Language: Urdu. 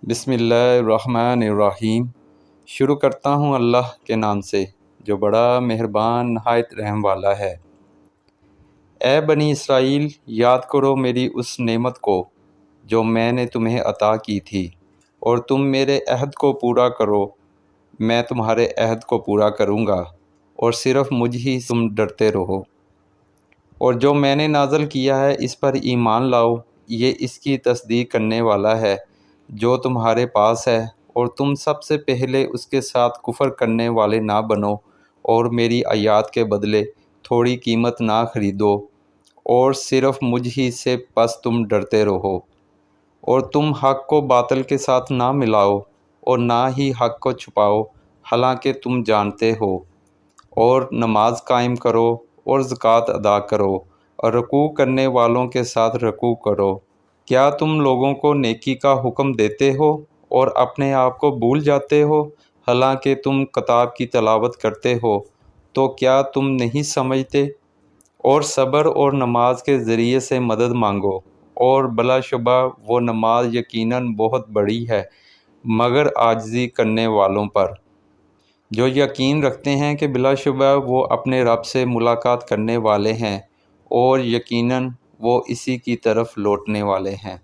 بسم اللہ الرحمن الرحیم۔ شروع کرتا ہوں اللہ کے نام سے جو بڑا مہربان نہایت رحم والا ہے۔ اے بنی اسرائیل، یاد کرو میری اس نعمت کو جو میں نے تمہیں عطا کی تھی، اور تم میرے عہد کو پورا کرو، میں تمہارے عہد کو پورا کروں گا، اور صرف مجھ ہی تم ڈرتے رہو۔ اور جو میں نے نازل کیا ہے اس پر ایمان لاؤ، یہ اس کی تصدیق کرنے والا ہے جو تمہارے پاس ہے، اور تم سب سے پہلے اس کے ساتھ کفر کرنے والے نہ بنو، اور میری آیات کے بدلے تھوڑی قیمت نہ خریدو، اور صرف مجھ ہی سے پس تم ڈرتے رہو۔ اور تم حق کو باطل کے ساتھ نہ ملاؤ، اور نہ ہی حق کو چھپاؤ، حالانکہ تم جانتے ہو۔ اور نماز قائم کرو، اور زکوٰۃ ادا کرو، اور رکوع کرنے والوں کے ساتھ رکوع کرو۔ کیا تم لوگوں کو نیکی کا حکم دیتے ہو اور اپنے آپ کو بھول جاتے ہو، حالانکہ تم کتاب کی تلاوت کرتے ہو؟ تو کیا تم نہیں سمجھتے؟ اور صبر اور نماز کے ذریعے سے مدد مانگو، اور بلا شبہ وہ نماز یقیناً بہت بڑی ہے مگر عاجزی کرنے والوں پر، جو یقین رکھتے ہیں کہ بلا شبہ وہ اپنے رب سے ملاقات کرنے والے ہیں، اور یقیناً وہ اسی کی طرف لوٹنے والے ہیں۔